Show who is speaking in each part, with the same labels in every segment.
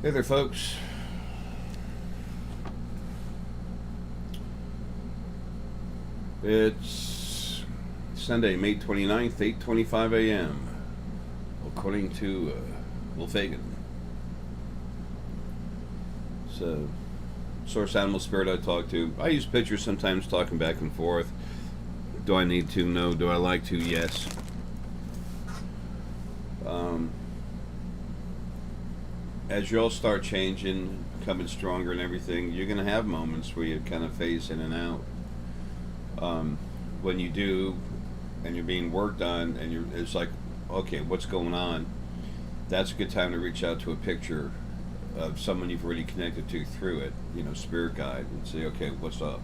Speaker 1: Hey there, folks. It's Sunday, May 29th, 8:25 a.m., according to Will Fagan. So, source animal spirit I talk to. I use pictures sometimes, talking back and forth. Do I need to? No. Do I like to? Yes. As you all start changing, becoming stronger and everything, you're going to have moments where you kind of phase in and out. When you do, and you're being worked on, and it's like, okay, what's going on? That's a good time to reach out to a picture of someone you've already connected to through it, spirit guide, and say, okay, what's up?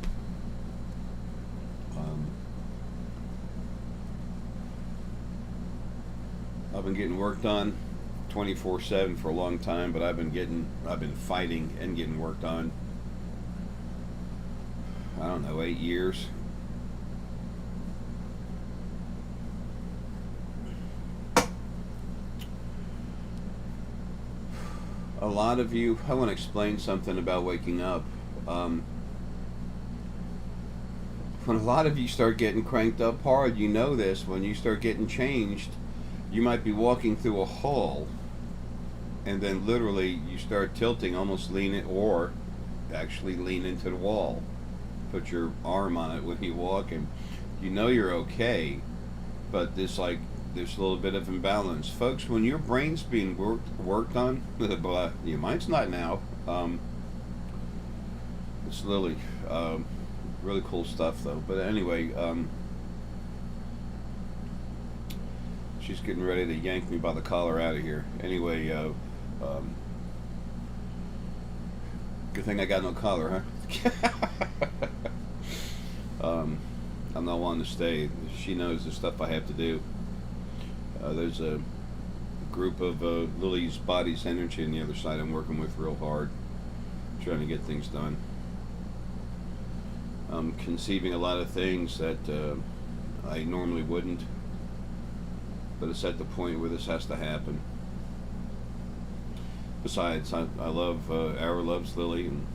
Speaker 1: I've been getting worked on 24/7 for a long time, but I've been fighting and getting worked on, I don't know, 8 years. A lot of you, I want to explain something about waking up. When a lot of you start getting cranked up hard, you know this, when you start getting changed, you might be walking through a hall, and then literally you start tilting, almost leaning, or actually lean into the wall. Put your arm on it when you walk, and you know you're okay, but there's a little bit of imbalance. Folks, when your brain's being worked on, but your mind's not now. It's Lilly. Really cool stuff, though. But anyway, she's getting ready to yank me by the collar out of here. Anyway, good thing I got no collar, huh? I'm not wanting to stay. She knows the stuff I have to do. There's a group of Lily's body's energy on the other side I'm working with real hard, trying to get things done. I'm conceiving a lot of things that I normally wouldn't, but it's at the point where this has to happen. Besides, I love, Arae loves Lilly, and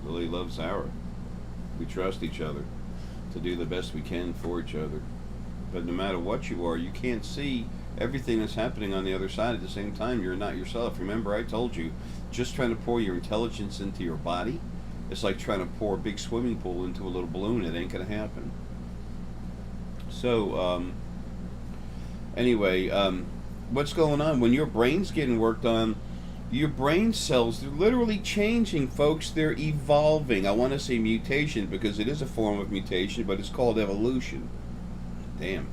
Speaker 1: Lilly loves Arae. We trust each other to do the best we can for each other. But no matter what you are, you can't see everything that's happening on the other side at the same time. You're not yourself. Remember, I told you, just trying to pour your intelligence into your body, it's like trying to pour a big swimming pool into a little balloon. It ain't going to happen. So, anyway, what's going on? When your brain's getting worked on, your brain cells, they're literally changing, folks. They're evolving. I want to say mutation because it is a form of mutation, but it's called evolution. Damn.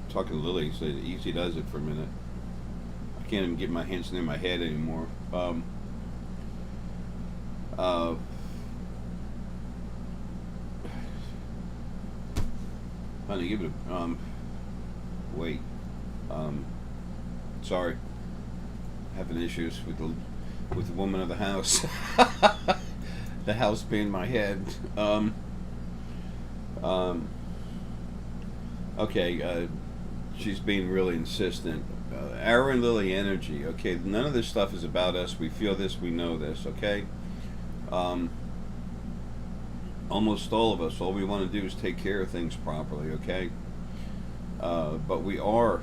Speaker 1: Talking to Lilly, said easy does it for a minute. I can't even get my hands near my head anymore. Honey, give it a wait. Sorry, having issues with the woman of the house. The house being my head. Okay, she's being really insistent. Arae and Lilly energy. Okay, none of this stuff is about us. We feel this. We know this. Okay. Almost all of us, all we want to do is take care of things properly. Okay. But we are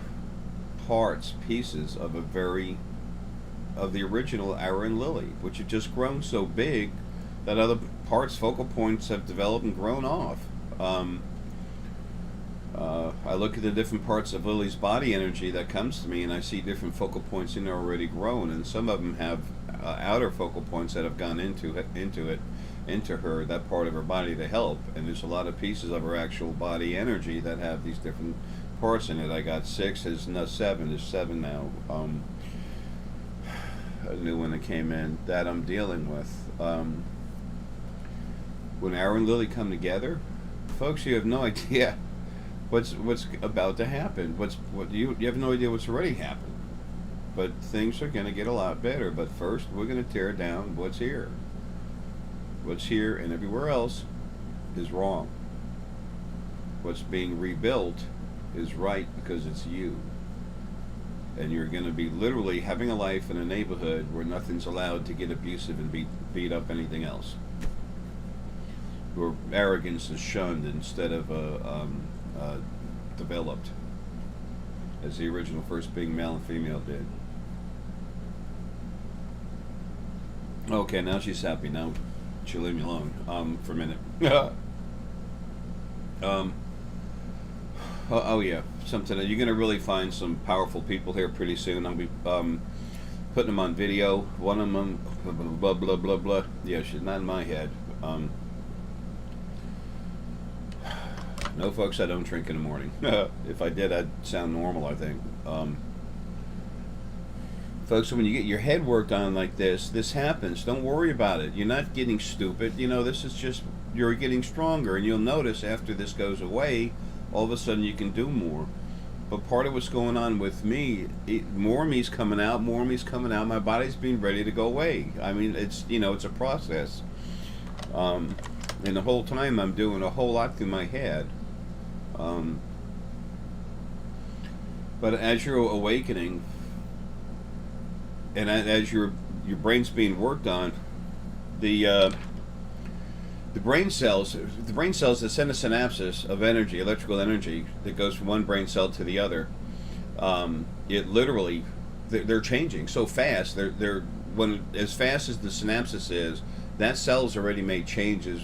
Speaker 1: pieces of the original Arae and Lilly, which have just grown so big that other parts, focal points, have developed and grown off. I look at the different parts of Lily's body energy that comes to me, and I see different focal points in there already grown, and some of them have outer focal points that have gone into her, that part of her body to help. And there's a lot of pieces of her actual body energy that have these different parts in it. I got 6, there's no 7, there's 7 now. A new one that came in that I'm dealing with. When Arae and Lilly come together, folks, you have no idea what's about to happen. You have no idea what's already happened. But things are going to get a lot better. But first, we're going to tear down what's here. What's here and everywhere else is wrong. What's being rebuilt is right because it's you. and you're going to be literally having a life in a neighborhood where nothing's allowed to get abusive and beat up anything else, where arrogance is shunned instead of developed, as the original first being male and female did. Okay, now she's happy. Now she'll leave me alone for a minute. Oh yeah, something. You're gonna really find some powerful people here pretty soon. I'll be putting them on video. One of them, blah blah blah blah. Yeah, she's not in my head. No, folks, I don't drink in the morning. If I did, I'd sound normal, I think. Folks, when you get your head worked on like this happens. Don't worry about it. You're not getting stupid. You know, this is just, you're getting stronger. And you'll notice after this goes away, all of a sudden you can do more. But part of what's going on with me, more of me's coming out, more of me's coming out. My body's being ready to go away. I mean, it's, you know, it's a process. And the whole time I'm doing a whole lot through my head. But as you're awakening, and as your brain's being worked on, the brain cells that send a synapses of energy, electrical energy, that goes from one brain cell to the other, it literally, they're changing so fast. They're when as fast as the synapses is, that cell's already made changes.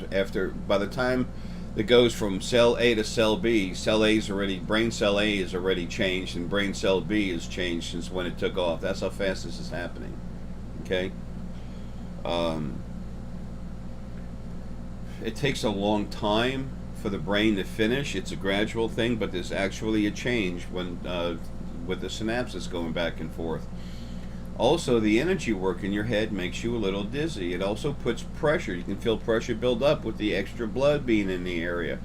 Speaker 1: By the time it goes from cell A to cell B, brain cell A is already changed, and brain cell B is changed since when it took off. That's how fast this is happening. Okay. It takes a long time for the brain to finish. It's a gradual thing, but there's actually a change when with the synapses going back and forth. Also, the energy work in your head makes you a little dizzy. It also puts pressure. You can feel pressure build up with the extra blood being in the area.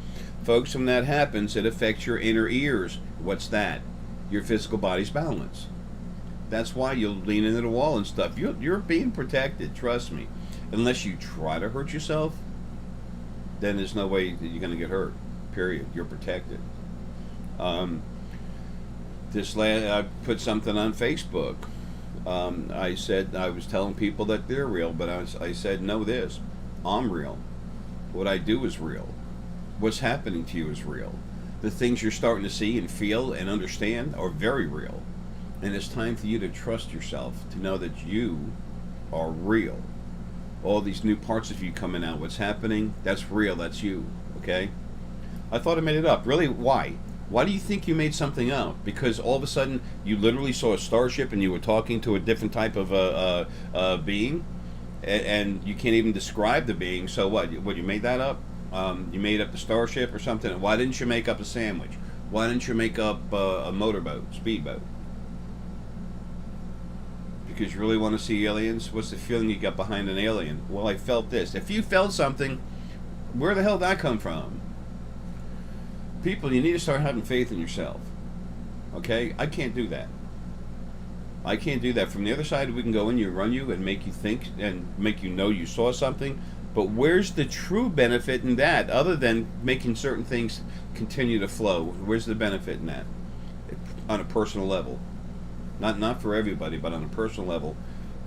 Speaker 1: Folks, when that happens, it affects your inner ears. What's that? Your physical body's balance. That's why you'll lean into the wall and stuff. You're being protected, trust me. Unless you try to hurt yourself, then there's no way that you're going to get hurt. Period. You're protected. I put something on Facebook. I said, I was telling people that they're real, but I said, know this, I'm real. What I do is real. What's happening to you is real. The things you're starting to see and feel and understand are very real. And it's time for you to trust yourself, to know that you are real. All these new parts of you coming out, what's happening, that's real, that's you, okay? I thought I made it up. Really, why? Why do you think you made something out? Because all of a sudden you literally saw a starship and you were talking to a different type of being, and you can't even describe the being. So what? You made that up? You made up the starship or something? Why didn't you make up a sandwich? Why didn't you make up a motorboat, speedboat? Because you really want to see aliens? What's the feeling you got behind an alien? Well, I felt this. If you felt something, where the hell did that come from? People, you need to start having faith in yourself. Okay? I can't do that. I can't do that. From the other side, we can go in, run you, and make you think, and make you know you saw something. But where's the true benefit in that, other than making certain things continue to flow? Where's the benefit in that? On a personal level. Not for everybody, but on a personal level.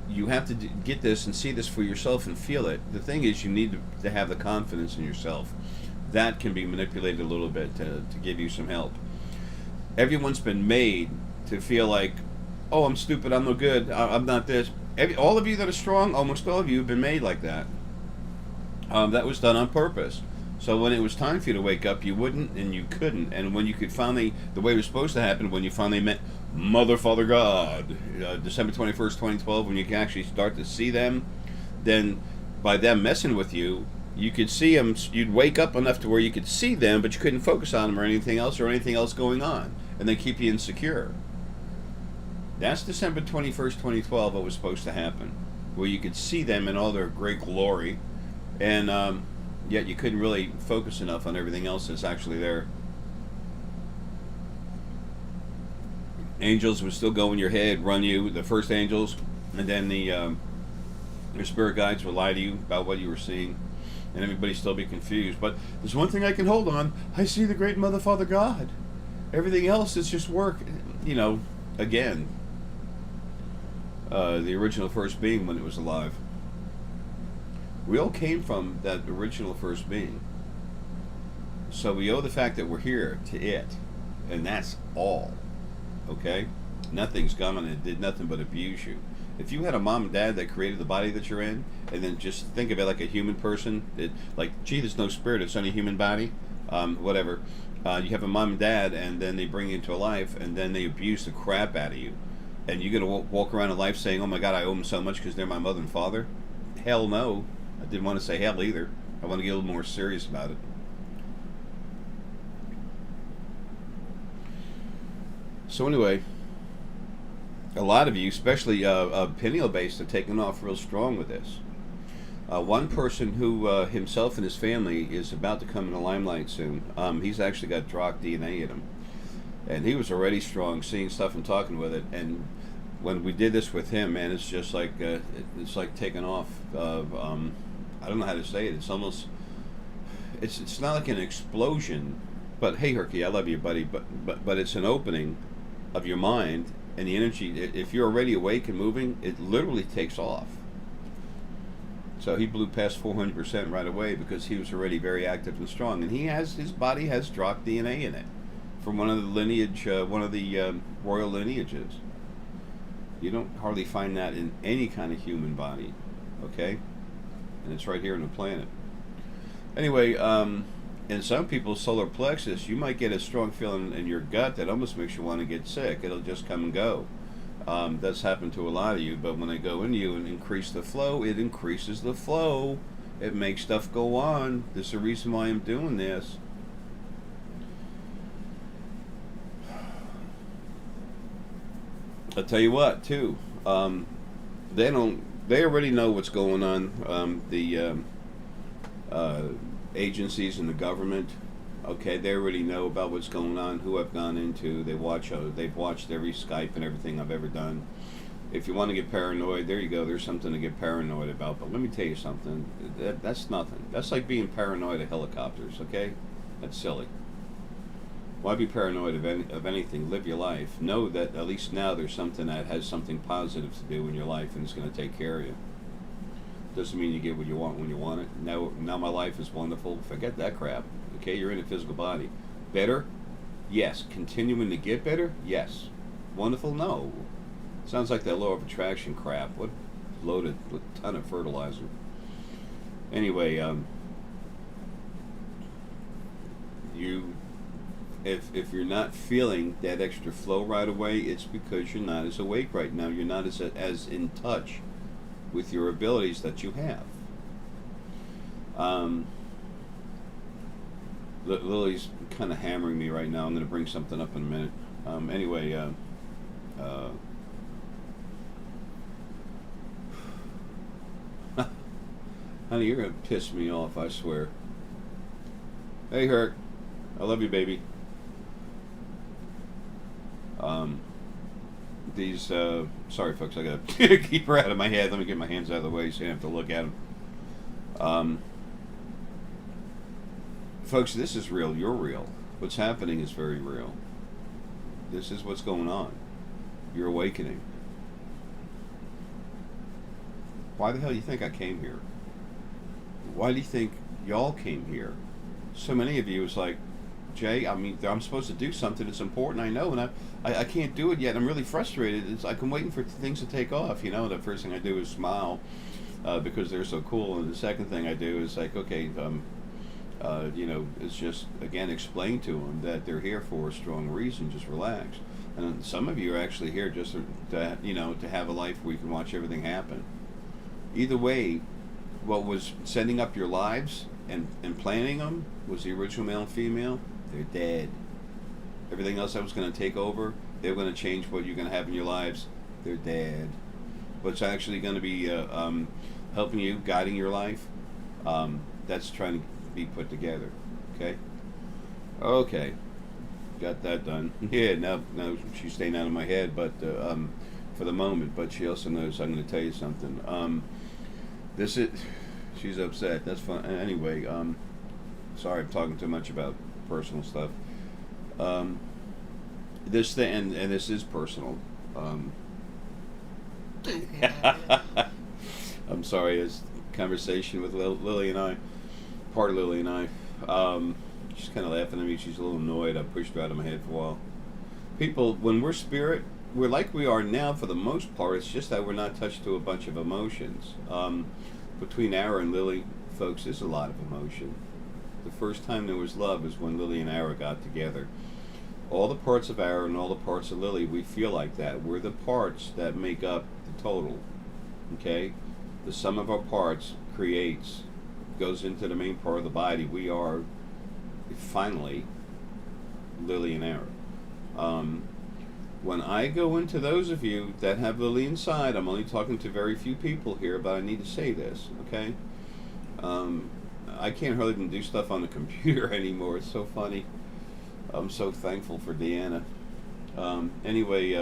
Speaker 1: You have to get this and see this for yourself and feel it. The thing is, you need to have the confidence in yourself. That can be manipulated a little bit to give you some help. Everyone's been made to feel like, oh, I'm stupid, I'm no good, I'm not this. All of you that are strong, almost all of you have been made like that. That was done on purpose. So when it was time for you to wake up, you wouldn't and you couldn't. And when you could finally, the way it was supposed to happen, when you finally met Mother, Father, God, December 21st, 2012, when you can actually start to see them, then by them messing with you, you could see them, you'd wake up enough to where you could see them, but you couldn't focus on them or anything else going on, and they keep you insecure. That's December 21st, 2012, what was supposed to happen, where you could see them in all their great glory, and yet you couldn't really focus enough on everything else that's actually there. Angels would still go in your head, run you, the first angels, and then your spirit guides would lie to you about what you were seeing. And everybody still be confused. But there's one thing I can hold on. I see the great Mother, Father, God. Everything else is just work. You know, again, the original first being when it was alive. We all came from that original first being. So we owe the fact that we're here to it. And that's all. Okay? Nothing's gone and it did nothing but abuse you. If you had a mom and dad that created the body that you're in, and then just think of it like a human person, like, gee, there's no spirit, it's only a human body, whatever. You have a mom and dad, and then they bring you into a life, and then they abuse the crap out of you. And you're going to walk around in life saying, oh my God, I owe them so much because they're my mother and father? Hell no. I didn't want to say hell either. I want to get a little more serious about it. So anyway, a lot of you, especially pineal based, are taking off real strong with this. One person who himself and his family is about to come in the limelight soon. He's actually got Drachk DNA in him, and he was already strong, seeing stuff and talking with it. And when we did this with him, man, it's just like it's like taking off. I don't know how to say it. It's almost it's not like an explosion, but hey, Herky, I love you, buddy. But it's an opening of your mind and the energy. If you're already awake and moving, it literally takes off. So he blew past 400% right away because he was already very active and strong, and his body has Drachk DNA in it from one of the lineage, one of the royal lineages. You don't hardly find that in any kind of human body, okay? And it's right here on the planet. Anyway, in some people's solar plexus, you might get a strong feeling in your gut that almost makes you want to get sick. It'll just come and go. That's happened to a lot of you, but when they go into you and increase the flow, it increases the flow. It makes stuff go on. There's a reason why I'm doing this. I'll tell you what, too. They already know what's going on. The agencies and the government. Okay, they already know about what's going on, who I've gone into. They've watched every Skype and everything I've ever done. If you want to get paranoid, there you go. There's something to get paranoid about. But let me tell you something. That's nothing. That's like being paranoid of helicopters, okay? That's silly. Why be paranoid of anything? Live your life. Know that at least now there's something that has something positive to do in your life and it's going to take care of you. Doesn't mean you get what you want when you want it. Now my life is wonderful. Forget that crap. Okay, you're in a physical body. Better? Yes. Continuing to get better? Yes. Wonderful? No. Sounds like that law of attraction crap. What loaded with a ton of fertilizer. Anyway, if you're not feeling that extra flow right away, it's because you're not as awake right now. You're not as in touch with your abilities that you have. Lily's kind of hammering me right now. I'm going to bring something up in a minute. Anyway, honey, you're going to piss me off, I swear. Hey, Herc. I love you, baby. Sorry, folks, I got to keep her out of my head. Let me get my hands out of the way so you don't have to look at them. Folks, this is real. You're real. What's happening is very real. This is what's going on. You're awakening. Why the hell do you think I came here? Why do you think y'all came here? So many of you is like, Jay, I mean, I'm supposed to do something that's important, I know, and I can't do it yet. I'm really frustrated. It's like I'm waiting for things to take off, you know. The first thing I do is smile because they're so cool, and the second thing I do is like, okay, you know, it's just, again, explain to them that they're here for a strong reason. Just relax. And some of you are actually here just to, you know, to have a life where you can watch everything happen. Either way, what was setting up your lives and planning them was the original male and female. They're dead. Everything else that was going to take over, they're going to change what you're going to have in your lives. They're dead. What's actually going to be helping you, guiding your life, that's trying to be put together. Okay? Okay. Got that done. Yeah, no, she's staying out of my head, but for the moment. But she also knows I'm going to tell you something. This is... She's upset. That's fine. Anyway, sorry I'm talking too much about personal stuff. This thing, and this is personal. I'm sorry, it's conversation with Lily and I, part of Lily and I. She's kind of laughing at me. She's a little annoyed. I pushed her out of my head for a while. People, when we're spirit, we're like we are now for the most part. It's just that we're not touched to a bunch of emotions. Between Arae and Lily, folks, there's a lot of emotion. The first time there was love is when Lily and Arae got together. All the parts of Arae and all the parts of Lily, we feel like that. We're the parts that make up the total. Okay? The sum of our parts creates, goes into the main part of the body. We are finally Lily and Arae. When I go into those of you that have Lily inside, I'm only talking to very few people here, but I need to say this, okay? I can't hardly even do stuff on the computer anymore. It's so funny. I'm so thankful for Deanna. Anyway,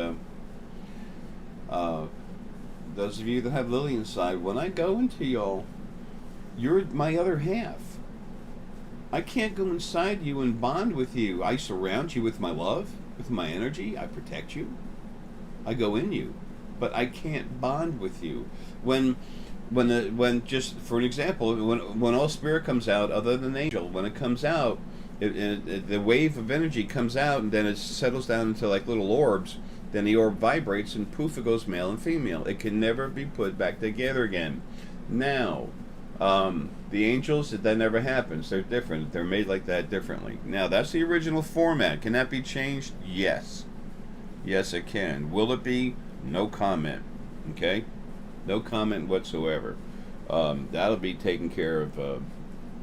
Speaker 1: those of you that have Lily inside, when I go into y'all, you're my other half. I can't go inside you and bond with you. I surround you with my love, with my energy. I protect you. I go in you, but I can't bond with you. When just for an example, when all spirit comes out, other than angel, when it comes out, the wave of energy comes out and then it settles down into like little orbs. Then the orb vibrates and poof, it goes male and female. It can never be put back together again. Now, the angels, that never happens. They're different. They're made like that differently. Now, that's the original format. Can that be changed? Yes. Yes, it can. Will it be? No comment. Okay? No comment whatsoever. That'll be taken care of.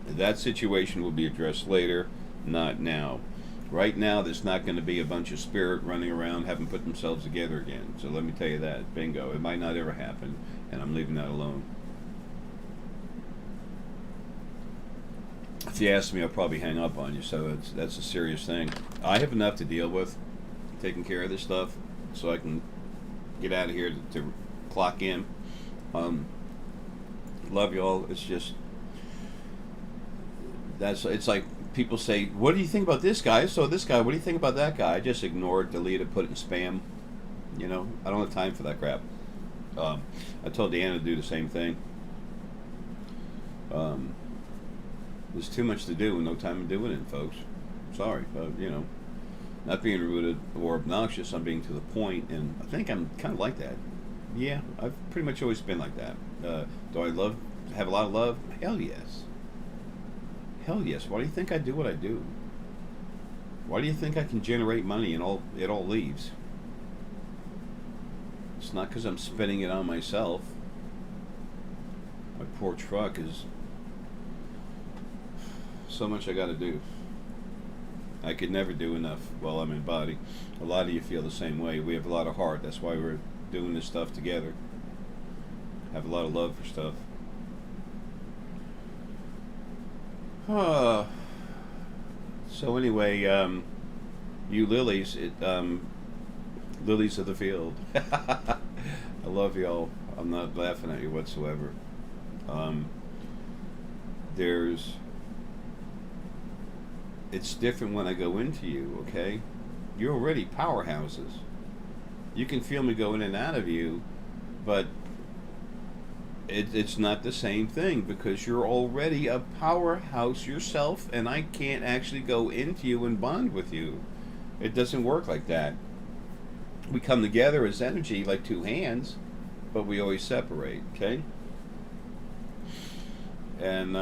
Speaker 1: That situation will be addressed later, not now. Right now, there's not going to be a bunch of spirit running around having put themselves together again. So let me tell you that. Bingo. It might not ever happen, and I'm leaving that alone. If you ask me, I'll probably hang up on you, so that's a serious thing. I have enough to deal with, taking care of this stuff, so I can get out of here to clock in. Love y'all. It's just, it's like people say, what do you think about this guy? So this guy, what do you think about that guy? I just ignore it, delete it, put it in spam. You know, I don't have time for that crap. I told Deanna to do the same thing. There's too much to do and no time to doing it, folks. Sorry, but you know, not being rude or obnoxious, I'm being to the point, and I think I'm kind of like that. Yeah, I've pretty much always been like that. Do I have a lot of love? Hell yes. Hell yes. Why do you think I do what I do? Why do you think I can generate money and it all leaves? It's not because I'm spending it on myself. My poor truck is so much I got to do. I could never do enough while I'm in body. A lot of you feel the same way. We have a lot of heart. That's why we're doing this stuff together. Have a lot of love for stuff. So anyway, you lilies, lilies of the field. I love y'all. I'm not laughing at you whatsoever. It's different when I go into you, okay? You're already powerhouses. You can feel me going in and out of you, but it's not the same thing because you're already a powerhouse yourself, and I can't actually go into you and bond with you. It doesn't work like that. We come together as energy like two hands, but we always separate, okay? And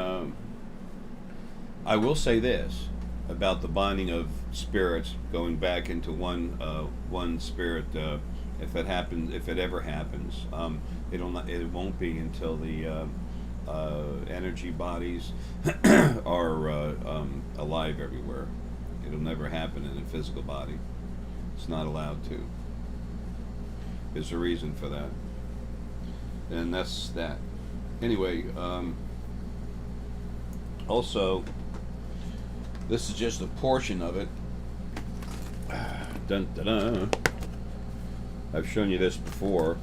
Speaker 1: I will say this about the bonding of spirits going back into one spirit. If it ever happens, it won't be until the energy bodies are alive everywhere. It'll never happen in a physical body. It's not allowed to. There's a reason for that, and that's that. Anyway, also, this is just a portion of it. Dun, dun, dun. I've shown you this before.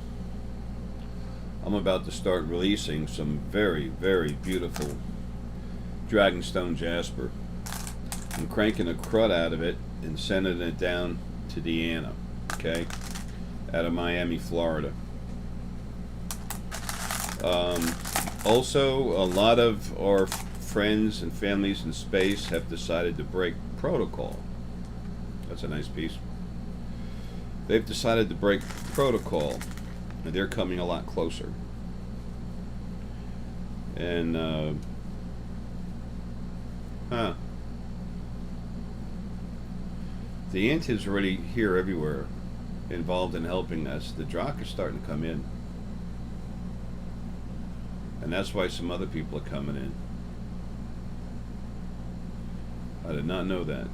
Speaker 1: I'm about to start releasing some very, very beautiful dragonstone jasper. I'm cranking a crud out of it and sending it down to Deanna, okay, out of Miami, Florida. Also, a lot of our friends and families in space have decided to break protocol. That's a nice piece. They've decided to break protocol, and they're coming a lot closer. And, the ant is already here everywhere, involved in helping us. The Drachk is starting to come in. And that's why some other people are coming in. I did not know that.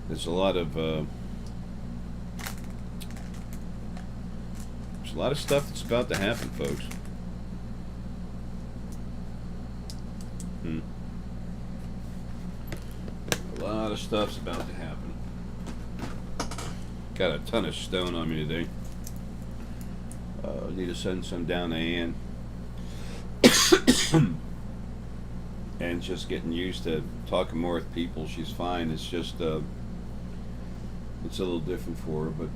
Speaker 1: There's a lot of stuff that's about to happen, folks. A lot of stuff's about to happen. Got a ton of stone on me today. Need to send some down to Ann. And just getting used to talking more with people. She's fine. It's just it's a little different for her, but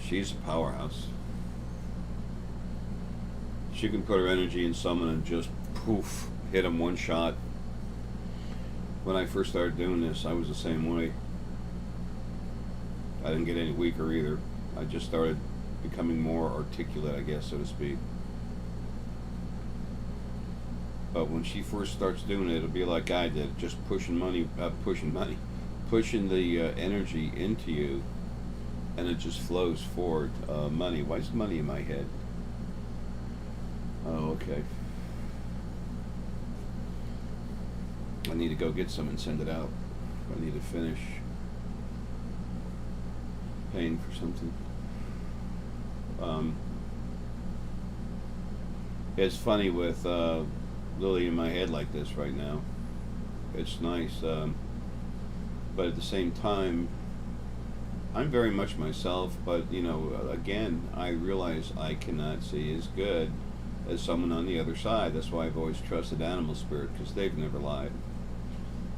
Speaker 1: she's a powerhouse. She can put her energy in someone and just poof, hit them one shot. When I first started doing this, I was the same way. I didn't get any weaker either. I just started becoming more articulate, I guess, so to speak. But when she first starts doing it, it'll be like I did, just pushing the energy into you, and it just flows forward. Money. Why is money in my head? Oh, okay. I need to go get some and send it out. I need to finish paying for something. It's funny with Lilly in my head like this right now. It's nice, but at the same time, I'm very much myself. But you know, again, I realize I cannot see as good as someone on the other side. That's why I've always trusted animal spirit, because they've never lied.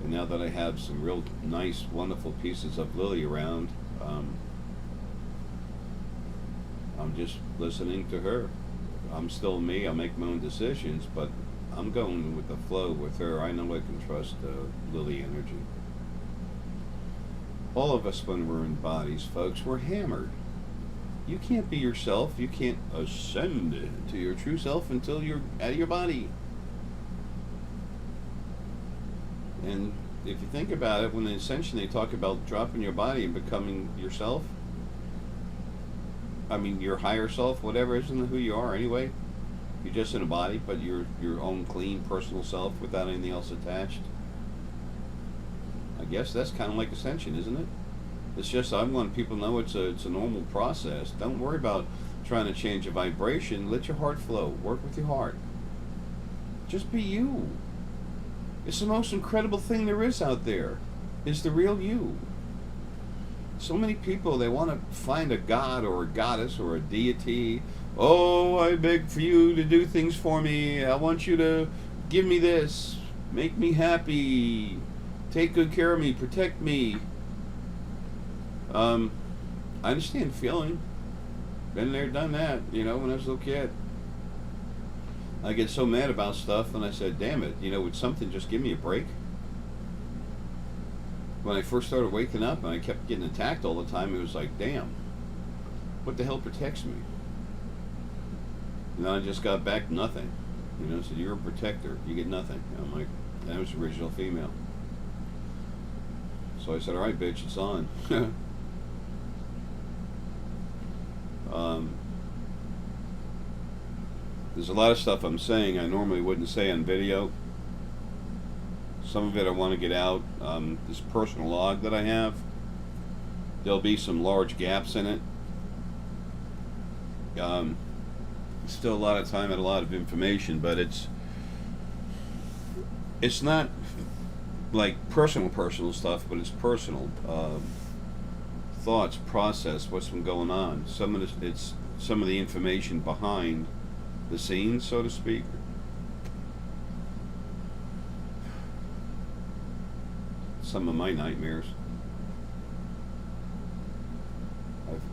Speaker 1: And now that I have some real nice, wonderful pieces of Lilly around, I'm just listening to her. I'm still me. I make my own decisions, but I'm going with the flow with her. I know I can trust Lilly energy. All of us, when we're in bodies, folks, we're hammered. You can't be yourself. You can't ascend to your true self until you're out of your body. And if you think about it, when in Ascension they talk about dropping your body and becoming yourself, I mean your higher self, whatever, isn't who you are anyway. You're just in a body, but you're your own clean personal self without anything else attached. I guess that's kind of like Ascension, isn't it? It's just I want people to know it's a normal process. Don't worry about trying to change a vibration. Let your heart flow. Work with your heart. Just be you. It's the most incredible thing there is out there. Is the real you. So many people, they want to find a god or a goddess or a deity. Oh, I beg for you to do things for me. I want you to give me this. Make me happy. Take good care of me. Protect me. I understand feeling. Been there, done that, you know, when I was a little kid. I get so mad about stuff, and I said, damn it, you know, would something just give me a break? When I first started waking up and I kept getting attacked all the time, it was like, damn, what the hell protects me? And then I just got back nothing. You know, so you're a protector, you get nothing. And I'm like, that was the original female. So I said, all right, bitch, it's on. There's a lot of stuff I'm saying I normally wouldn't say on video. Some of it I want to get out. This personal log that I have, there'll be some large gaps in it. Still a lot of time and a lot of information, but it's not like personal stuff, but it's personal thoughts, process, what's been going on. It's some of the information behind the scenes, so to speak. Some of my nightmares.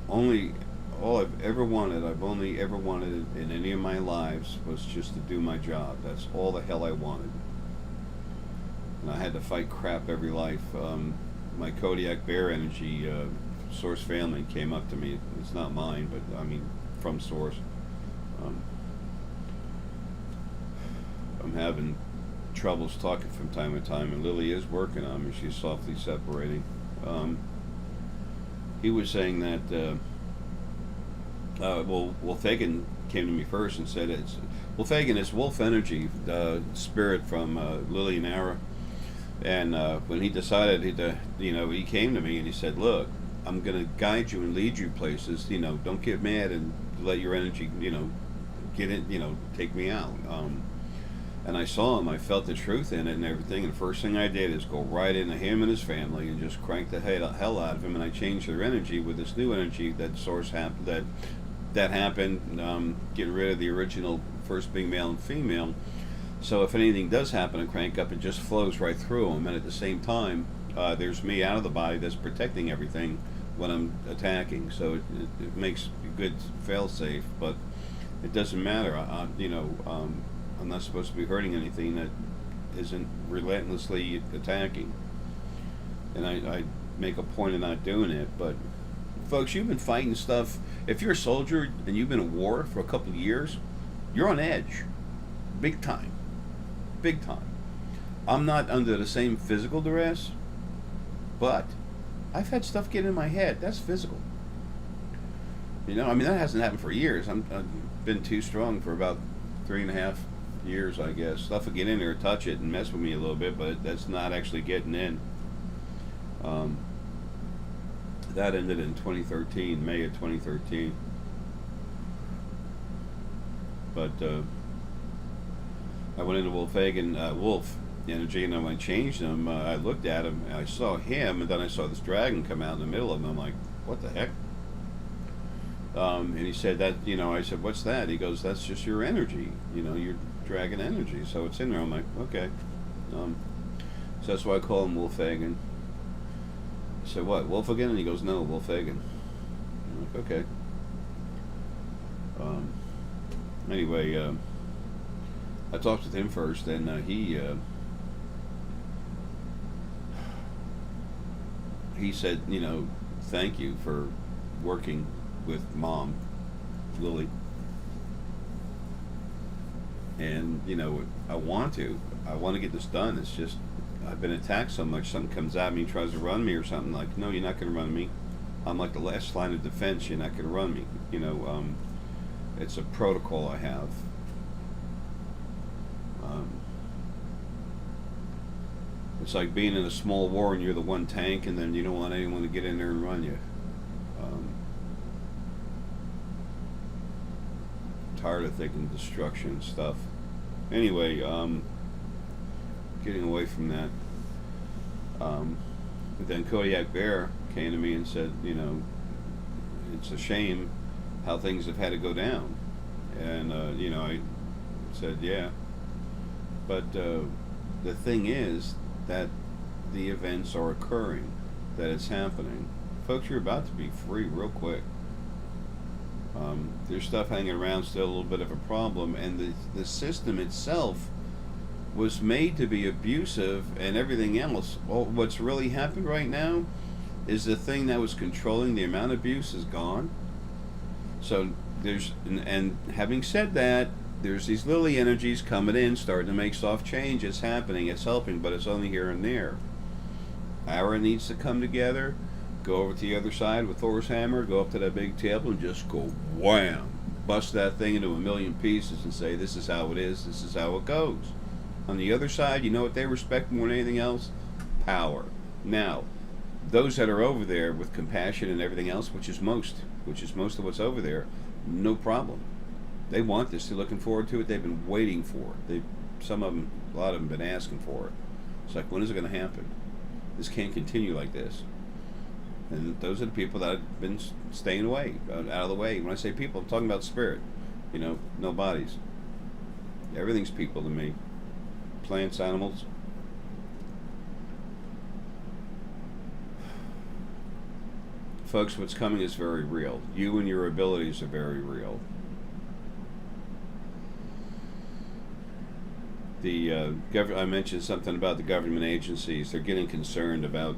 Speaker 1: only all I've ever wanted, I've only ever wanted in any of my lives was just to do my job. That's all the hell I wanted. And I had to fight crap every life. My Kodiak Bear Energy Source family came up to me. It's not mine, but I mean from Source. Um, I'm having troubles talking from time to time, and Lilly is working on me. She's softly separating. He was saying that. Wolf Hagen came to me first and said it's Wolf Hagen is Wolf Energy spirit from Lilly and Arae, and when he decided he came to me and he said, "Look, I'm going to guide you and lead you places. Don't get mad and let your energy, get in, take me out." And I saw him. I felt the truth in it and everything. And the first thing I did is go right into him and his family and just crank the hell out of him. And I changed their energy with this new energy that Source happened. That happened, getting rid of the original first being male and female. So if anything does happen to crank up, it just flows right through them. And at the same time, there's me out of the body that's protecting everything when I'm attacking. So it makes a good fail-safe, but it doesn't matter. I'm not supposed to be hurting anything that isn't relentlessly attacking. And I make a point of not doing it, but folks, you've been fighting stuff. If you're a soldier and you've been at war for a couple of years, you're on edge. Big time. Big time. I'm not under the same physical duress, but I've had stuff get in my head. That's physical. That hasn't happened for years. I've been too strong for about 3.5 years, I guess. Stuff will get in there, touch it, and mess with me a little bit, but that's not actually getting in. That ended in 2013, May of 2013. But I went into Wolf Energy, and when I changed him, I looked at him, and I saw him, and then I saw this dragon come out in the middle of him. I'm like, what the heck? And he said that, I said, what's that? He goes, that's just your energy, your dragon energy. So it's in there. I'm like, okay. So that's why I call him Wolf Hagen. I said, what, Wolf again? And he goes, no, Wolf Hagen. I'm like, okay. Anyway, I talked with him first, and he said, thank you for working with Mom, Lilly. And, I want to get this done. It's just, I've been attacked so much, something comes at me, tries to run me or something, like, no, you're not going to run me. I'm like the last line of defense, you're not going to run me. It's a protocol I have. It's like being in a small war and you're the one tank and then you don't want anyone to get in there and run you. Tired of thinking destruction and stuff. Anyway, getting away from that. But then Kodiak Bear came to me and said, it's a shame how things have had to go down. And, I said, yeah. But the thing is that the events are occurring, that it's happening. Folks, you're about to be free real quick. There's stuff hanging around still, a little bit of a problem, and the system itself was made to be abusive and everything else. Well, what's really happened right now is the thing that was controlling the amount of abuse is gone. So and having said that, there's these Lilly energies coming in, starting to make soft change. It's happening, it's helping, but it's only here and there. Arae needs to come together, go over to the other side with Thor's hammer, go up to that big table and just go wham, bust that thing into a million pieces and say, this is how it is, this is how it goes. On the other side, you know what they respect more than anything else? Power. Now, those that are over there with compassion and everything else, which is most of what's over there, no problem. They want this. They're looking forward to it. They've been waiting for it. A lot of them, been asking for it. It's like, when is it going to happen? This can't continue like this. And those are the people that have been staying away, out of the way. When I say people, I'm talking about spirit. No bodies. Everything's people to me. Plants, animals. folks, what's coming is very real. You and your abilities are very real. I mentioned something about the government agencies. They're getting concerned about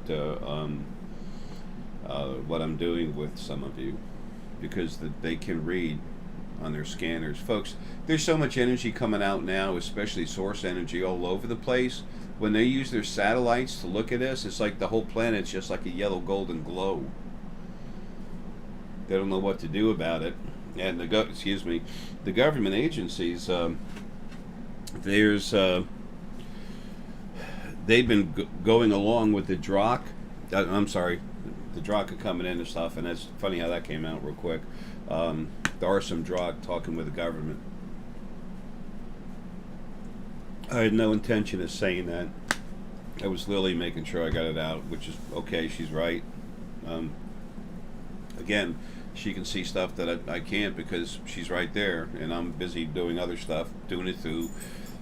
Speaker 1: what I'm doing with some of you, because they can read on their scanners. Folks, there's so much energy coming out now, especially source energy all over the place. When they use their satellites to look at us, it's like the whole planet's just like a yellow golden glow. They don't know what to do about it. And the government agencies, they've been going along with the Drachk. I'm sorry, the Drachk are coming in and stuff, and that's funny how that came out real quick. There are some Drachk talking with the government. I had no intention of saying that. It was Lilly making sure I got it out, which is okay. She's right. Again, she can see stuff that I can't because she's right there, and I'm busy doing other stuff, doing it through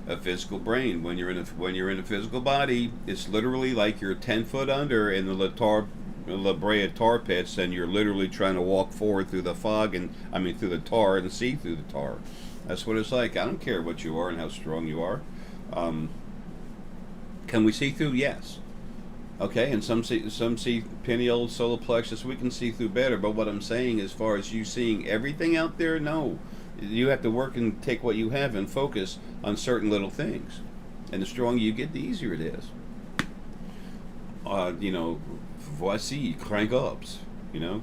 Speaker 1: a physical brain. When you're in a physical body, it's literally like you're 10 foot under in the La Brea tar pits, and you're literally trying to walk forward through the fog through the tar and see through the tar. That's what it's like. I don't care what you are and how strong you are. Can we see through? Yes. Okay, and some see pineal, solar plexus. We can see through better. But what I'm saying, as far as you seeing everything out there, no. You have to work and take what you have and focus on certain little things. And the stronger you get, the easier it is. Voici, crank ups. That's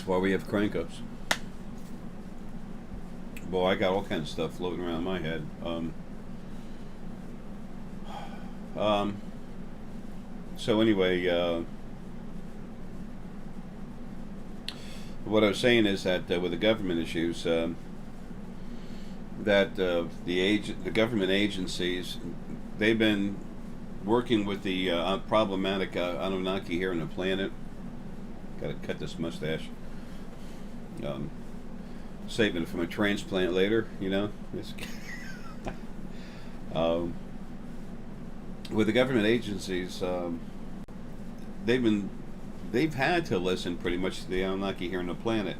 Speaker 1: why we have crank ups. Boy, I got all kinds of stuff floating around my head. So anyway, what I was saying is that with the government issues, that the government agencies, they've been working with the problematic Anunnaki here on the planet. Got to cut this mustache. Saving it from a transplant later, with the government agencies, they've had to listen pretty much to the Anunnaki here on the planet.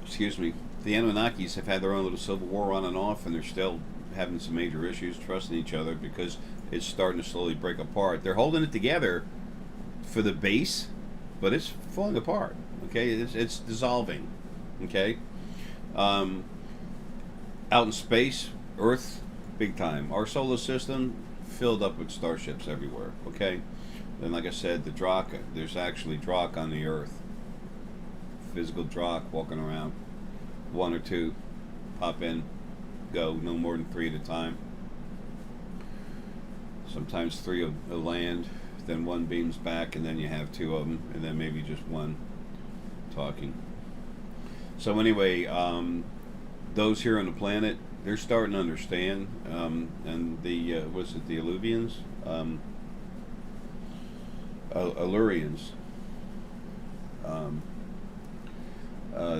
Speaker 1: Excuse me. The Anunnakis have had their own little civil war on and off, and they're still having some major issues trusting each other because it's starting to slowly break apart. They're holding it together for the base, but it's falling apart. Okay, it's dissolving. Okay, out in space, Earth, big time. Our solar system filled up with starships everywhere. Okay, and like I said, the Drachk, there's actually Drachk on the Earth. Physical Drachk walking around. One or two, pop in, go. No more than 3 at a time. Sometimes 3 will land, then one beams back, and then you have 2 of them, and then maybe just one talking. So anyway, those here on the planet, they're starting to understand, and the the Alluvians, Allurians,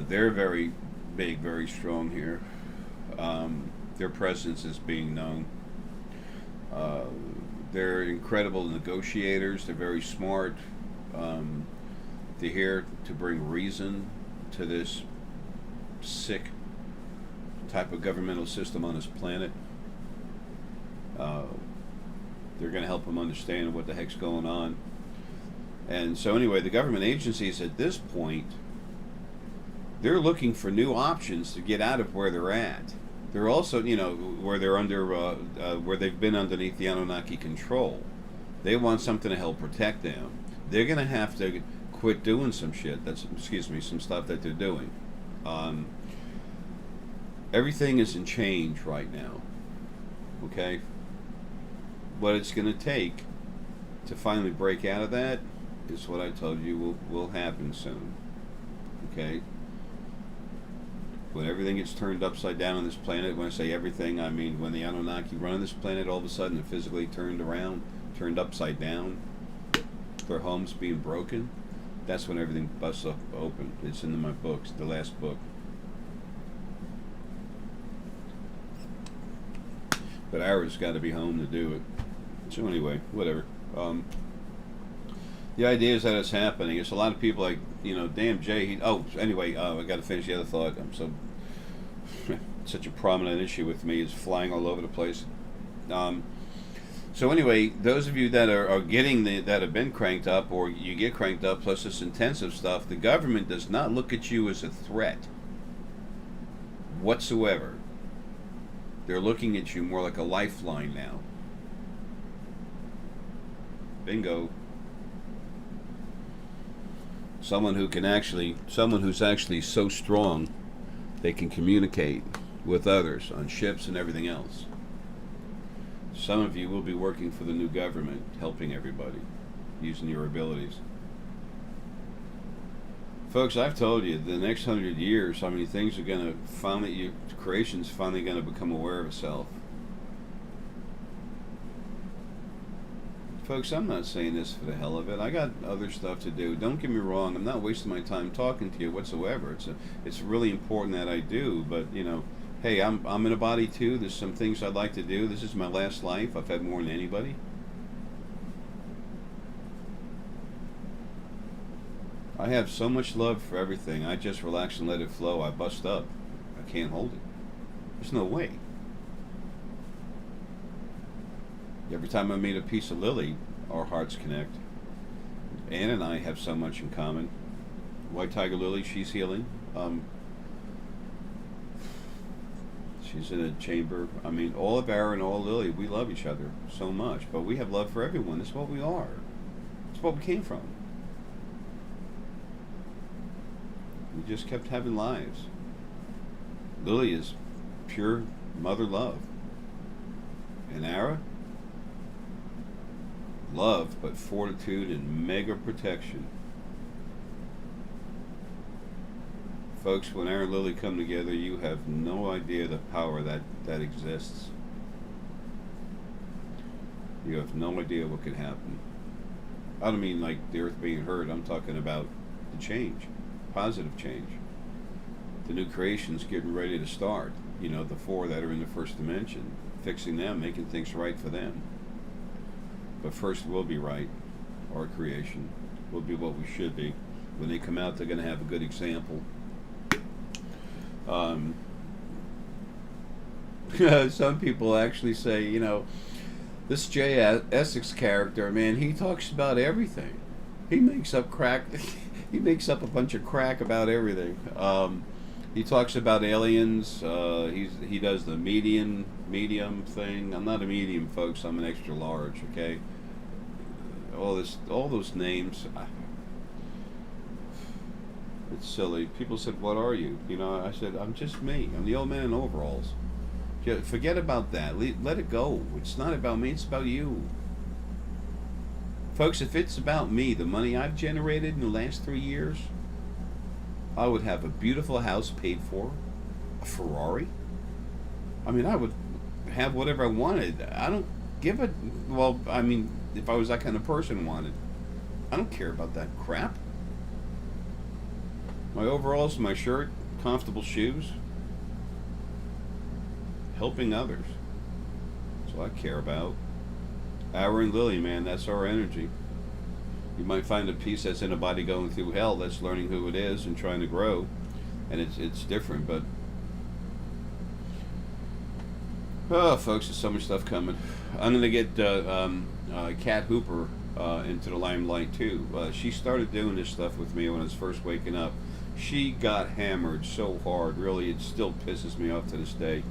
Speaker 1: they're very big, very strong here. Their presence is being known. They're incredible negotiators. They're very smart. They're here to bring reason to this sick type of governmental system on this planet. They're going to help them understand what the heck's going on. And so anyway, the government agencies at this point, they're looking for new options to get out of where they're at. They're also, where they're under, where they've been underneath the Anunnaki control. They want something to help protect them. They're going to have to quit doing some shit. Some stuff that they're doing. Everything is in change right now. Okay? What it's going to take to finally break out of that is what I told you will happen soon. Okay? When everything gets turned upside down on this planet, when I say everything, I mean when the Anunnaki run on this planet all of a sudden and physically turned upside down, their homes being broken, that's when everything busts up open. It's in my books, the last book. But Arae's got to be home to do it. So anyway, whatever. The idea is that it's happening. It's a lot of people like, damn Jay. Anyway, I got to finish the other thought. I'm so such a prominent issue with me is flying all over the place. Um, so anyway, those of you that are getting that have been cranked up, or you get cranked up, plus this intensive stuff, the government does not look at you as a threat whatsoever. They're looking at you more like a lifeline now. Bingo. Someone who's actually so strong they can communicate with others on ships and everything else. Some of you will be working for the new government, helping everybody, using your abilities. Folks, I've told you, the next 100 years, I mean, things are going to finally, creation's finally going to become aware of itself. Folks, I'm not saying this for the hell of it. I got other stuff to do. Don't get me wrong. I'm not wasting my time talking to you whatsoever. It's really important that I do. But hey, I'm in a body too. There's some things I'd like to do. This is my last life. I've had more than anybody. I have so much love for everything. I just relax and let it flow. I bust up. I can't hold it. There's no way. Every time I meet a piece of Lilly, our hearts connect. Ann and I have so much in common. White Tiger Lily, she's healing. She's in a chamber. I mean, all of Arae and all Lilly, we love each other so much. But we have love for everyone. This is what we are. It's what we came from. We just kept having lives. Lilly is pure mother love. And Arae? Love, but fortitude and mega protection. Folks, when Arae and Lilly come together, you have no idea the power that exists. You have no idea what could happen. I don't mean like the earth being hurt. I'm talking about the change, positive change. The new creation's getting ready to start. The four that are in the first dimension, fixing them, making things right for them. But first we'll be right. Our creation will be what we should be. When they come out, they're going to have a good example. Some people actually say, this Essex character, man, he talks about everything. He makes up crack. He makes up a bunch of crack about everything. He talks about aliens. He does the medium thing. I'm not a medium, folks. I'm an extra large. Okay. All those names. It's silly. People said, "What are you?" I said, "I'm just me. I'm the old man in overalls." Forget about that. Let it go. It's not about me. It's about you. Folks, if it's about me, the money I've generated in the last 3 years, I would have a beautiful house paid for, a Ferrari. I mean, I would have whatever I wanted. I don't give a... Well, I mean, if I was that kind of person wanted. I don't care about that crap. My overalls, my shirt, comfortable shoes. Helping others. That's what I care about. Arae and Lilly, man, that's our energy. You might find a piece that's in a body going through hell that's learning who it is and trying to grow. And it's different, but... Oh, folks, there's so much stuff coming. I'm going to get Kat Hooper into the limelight, too. She started doing this stuff with me when I was first waking up. She got hammered so hard, really, it still pisses me off to this day.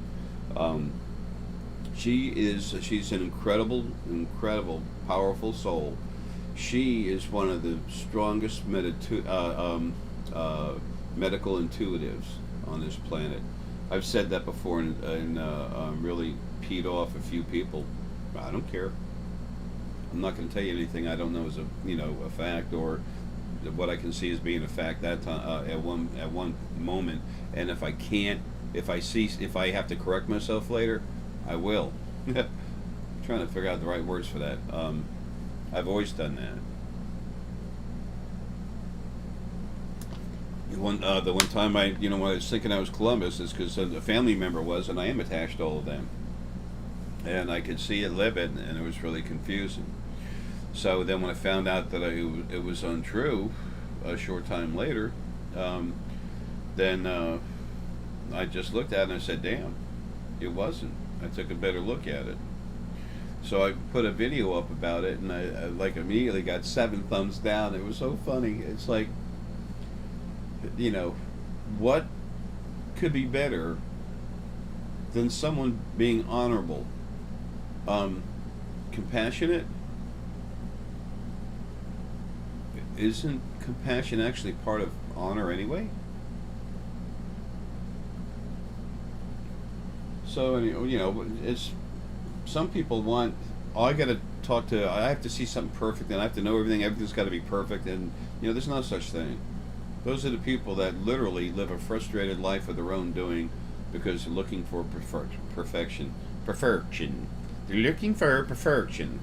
Speaker 1: She's an incredible, powerful soul. She is one of the strongest medical intuitives on this planet. I've said that before and really peed off a few people. I don't care. I'm not going to tell you anything I don't know as a fact, or what I can see as being a fact that at one moment. And if I can't, if I have to correct myself later, I will. I'm trying to figure out the right words for that. I've always done that. The one time when I was thinking I was Columbus, is because a family member was, and I am attached to all of them. And I could see it livid, and it was really confusing. So then when I found out that it was untrue a short time later, um, then I just looked at it and I said, damn, it wasn't. I took a better look at it. So I put a video up about it, and I like immediately got 7 thumbs down. It was so funny. It's like, you know, what could be better than someone being honorable, compassionate? Isn't compassion actually part of honor anyway? So, you know, it's some people want. Oh, I got to talk to. I have to see something perfect, and I have to know everything. Everything's got to be perfect, and you know, there's no such thing. Those are the people that literally live a frustrated life of their own doing because they're looking for perfection. Perfection. They're looking for perfection.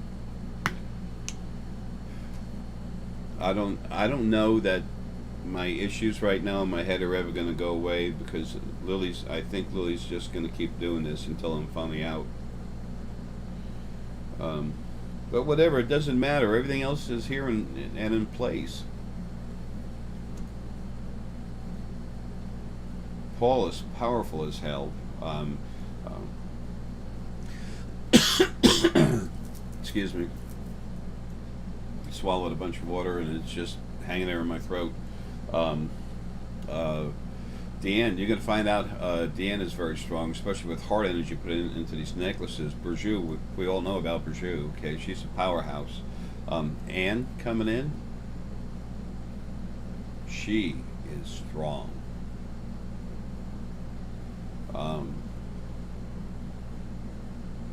Speaker 1: I don't know that my issues right now in my head are ever going to go away because I think Lily's just going to keep doing this until I'm finally out. But whatever, it doesn't matter. Everything else is here and in place. Paul is powerful as hell. Excuse me. Swallowed a bunch of water and it's just hanging there in my throat. Deanne, you're going to find out Deanne is very strong, especially with heart energy put into these necklaces. Burju, we all know about Burju, okay? She's a powerhouse. Anne coming in, she is strong.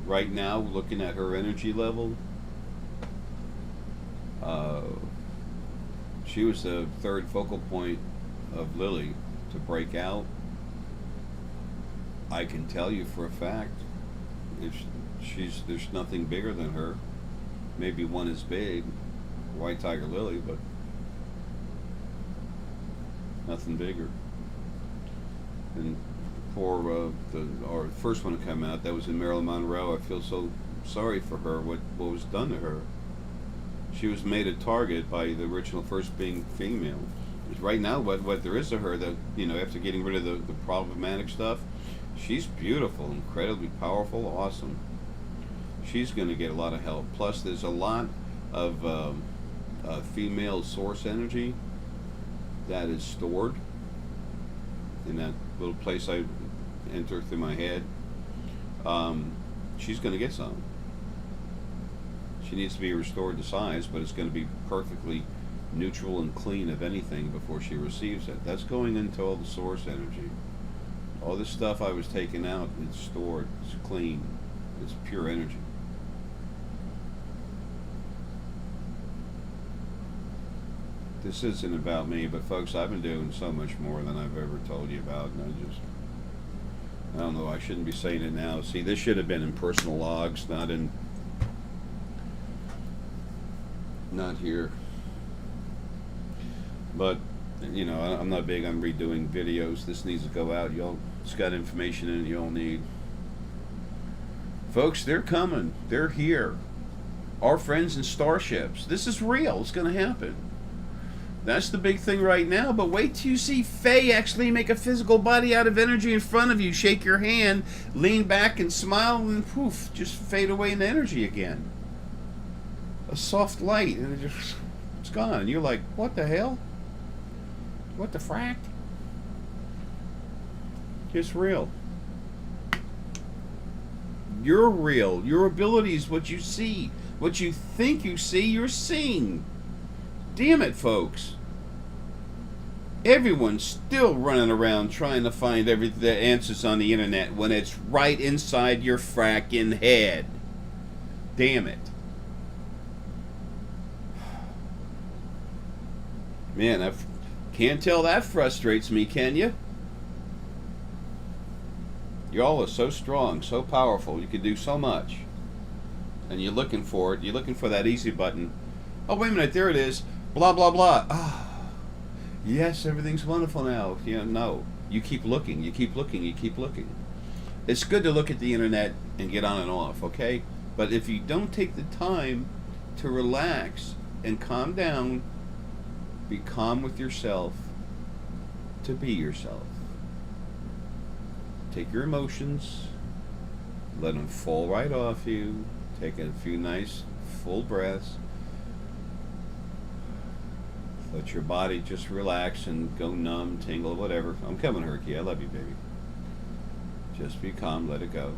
Speaker 1: Right now, looking at her energy level, she was the 3rd focal point of Lilly to break out. I can tell you for a fact, there's nothing bigger than her. Maybe one is big, White Tiger Lily, but nothing bigger. And for our first one to come out, that was in Marilyn Monroe. I feel so sorry for her. What was done to her? She was made a target by the original first being female. Right now, what there is to her, that, you know, after getting rid of the problematic stuff, she's beautiful, incredibly powerful, awesome. She's going to get a lot of help. Plus, there's a lot of female source energy that is stored in that little place I enter through my head. She's going to get some. She needs to be restored to size, but it's going to be perfectly neutral and clean of anything before she receives it. That's going into all the source energy. All this stuff I was taking out, it's stored, it's clean, it's pure energy. This isn't about me, but folks, I've been doing so much more than I've ever told you about, and I don't know, I shouldn't be saying it now. See, this should have been in personal logs, not here. But, you know, I'm not big on redoing videos. This needs to go out. It's got information in it you all need. Folks, they're coming. They're here. Our friends in starships. This is real. It's going to happen. That's the big thing right now. But wait till you see Faye actually make a physical body out of energy in front of you. Shake your hand, lean back and smile, and poof, just fade away in energy again. A soft light, and it's gone. And you're like, what the hell? What the frack? It's real. You're real. Your abilities, what you see, what you think you see, you're seeing. Damn it, folks. Everyone's still running around trying to find the answers on the internet when it's right inside your fracking head. Damn it. Man, I can't tell that frustrates me, can you? Y'all are so strong, so powerful. You can do so much. And you're looking for it. You're looking for that easy button. Oh, wait a minute. There it is. Blah, blah, blah. Ah, yes, everything's wonderful now. You know, no. You keep looking. You keep looking. You keep looking. It's good to look at the internet and get on and off, okay? But if you don't take the time to relax and calm down. Be calm with yourself, to be yourself. Take your emotions, let them fall right off you. Take a few nice full breaths. Let your body just relax and go numb, tingle, whatever. I'm coming, Herky. I love you, baby. Just be calm, let it go.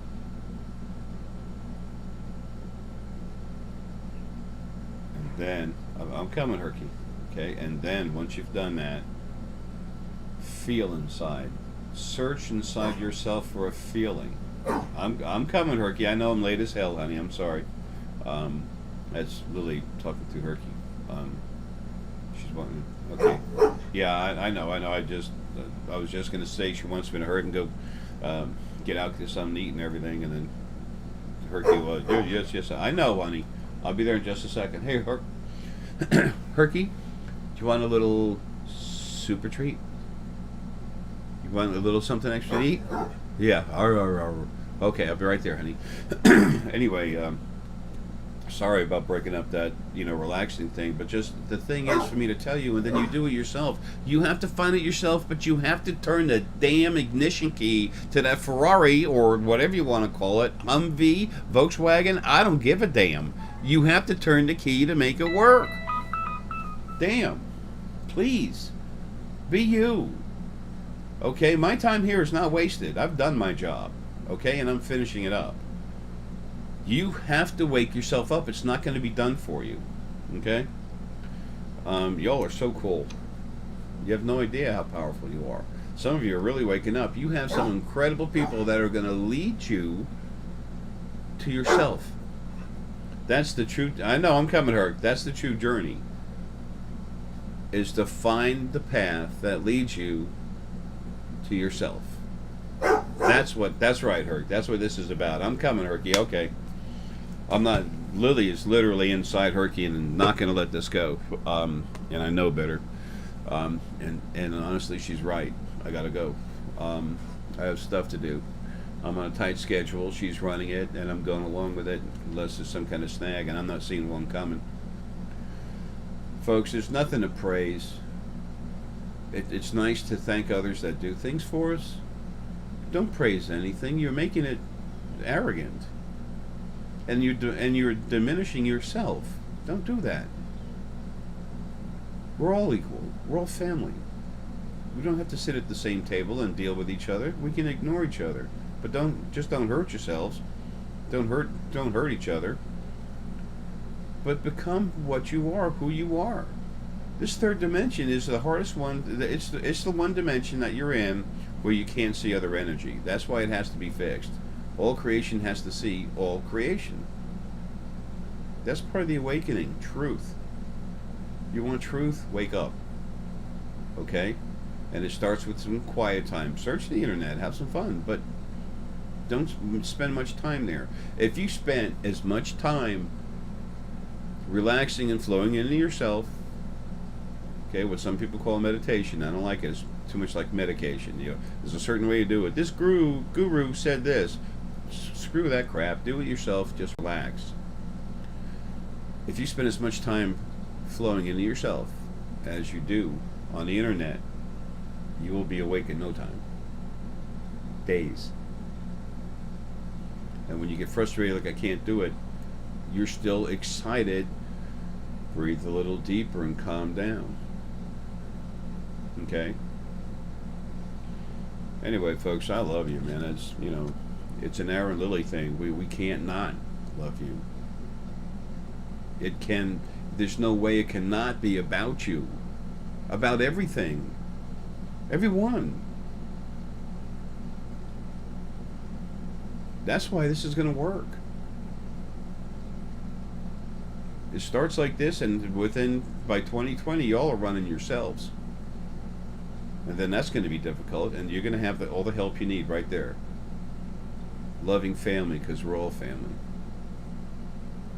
Speaker 1: And then, I'm coming, Herky. Okay? And then, once you've done that, feel inside. Search inside yourself for a feeling. I'm coming, Herky. I know I'm late as hell, honey. I'm sorry. That's Lilly talking to Herky. She's wanting. Okay. Yeah, I know. I was just gonna say she wants me to hurt and go get out to something to eat and everything, and then Herky was yes. I know, honey. I'll be there in just a second. Hey, Herky, do you want a little super treat? You want a little something extra to eat? Yeah. Okay, I'll be right there, honey. Anyway, sorry about breaking up that, relaxing thing, but just the thing is for me to tell you, and then you do it yourself. You have to find it yourself, but you have to turn the damn ignition key to that Ferrari, or whatever you want to call it, Humvee, Volkswagen, I don't give a damn. You have to turn the key to make it work. Damn. Please. Be you. Okay, my time here is not wasted. I've done my job. Okay, and I'm finishing it up. You have to wake yourself up. It's not going to be done for you. Okay? Y'all are so cool. You have no idea how powerful you are. Some of you are really waking up. You have some incredible people that are going to lead you to yourself. That's the true... I know, I'm coming, Herc. That's the true journey. Is to find the path that leads you to yourself. That's right, Herc. That's what this is about. I'm coming, Herky. Okay. I'm not... Lilly is literally inside Herky and not going to let this go. And I know better. And honestly, she's right. I got to go. I have stuff to do. I'm on a tight schedule. She's running it, and I'm going along with it unless there's some kind of snag, and I'm not seeing one coming. Folks, there's nothing to praise. It's nice to thank others that do things for us. Don't praise anything. You're making it arrogant, and you're diminishing yourself. Don't do that. We're all equal. We're all family. We don't have to sit at the same table and deal with each other. We can ignore each other, but don't hurt yourselves. Don't hurt each other. But become what you are, who you are. This third dimension is the hardest one. It's the one dimension that you're in where you can't see other energy. That's why it has to be fixed. All creation has to see all creation. That's part of the awakening. Truth. You want truth? Wake up. Okay? And it starts with some quiet time. Search the internet. Have some fun. But don't spend much time there. If you spent as much time relaxing and flowing into yourself, okay, what some people call meditation. I don't like it. It's too much like medication. There's a certain way to do it. This guru said this. Screw that crap. Do it yourself. Just relax. If you spend as much time flowing into yourself as you do on the internet, you will be awake in no time. Days. And when you get frustrated like I can't do it, you're still excited. Breathe a little deeper and calm down. Okay? Anyway, folks, I love you, man. It's an Arae and Lilly thing. We can't not love you. There's no way it cannot be about you. About everything. Everyone. That's why this is going to work. It starts like this, and by 2020, y'all are running yourselves. And then that's going to be difficult, and you're going to have all the help you need right there. Loving family, because we're all family.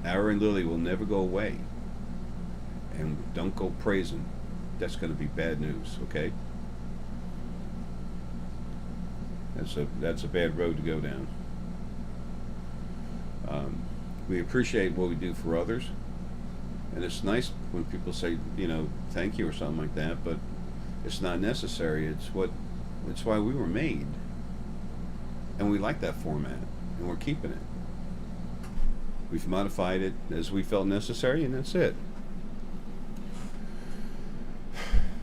Speaker 1: Arae and Lilly will never go away. And don't go praising. That's going to be bad news, okay? That's a bad road to go down. We appreciate what we do for others. And it's nice when people say, thank you or something like that, but it's not necessary. It's why we were made. And we like that format, and we're keeping it. We've modified it as we felt necessary, and that's it.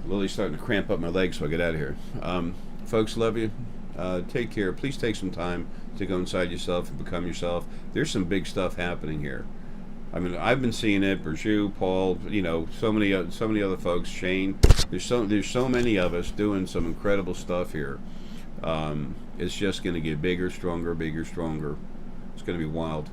Speaker 1: Lily's starting to cramp up my legs, so I get out of here. Folks, love you. Take care. Please take some time to go inside yourself and become yourself. There's some big stuff happening here. I mean, I've been seeing it. Berju, Paul, so many other folks. Shane. There's so many of us doing some incredible stuff here. It's just going to get bigger, stronger, bigger, stronger. It's going to be wild.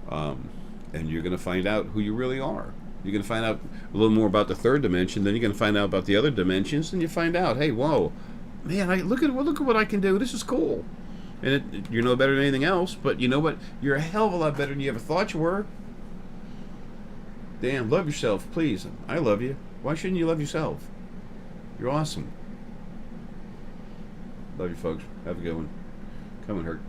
Speaker 1: And you're going to find out who you really are. You're going to find out a little more about the third dimension. Then you're going to find out about the other dimensions, and you find out, hey, whoa, man, look at what I can do. This is cool. And you're no better than anything else, but you know what? You're a hell of a lot better than you ever thought you were. Damn, love yourself, please. I love you. Why shouldn't you love yourself? You're awesome. Love you, folks. Have a good one. Come and hurt.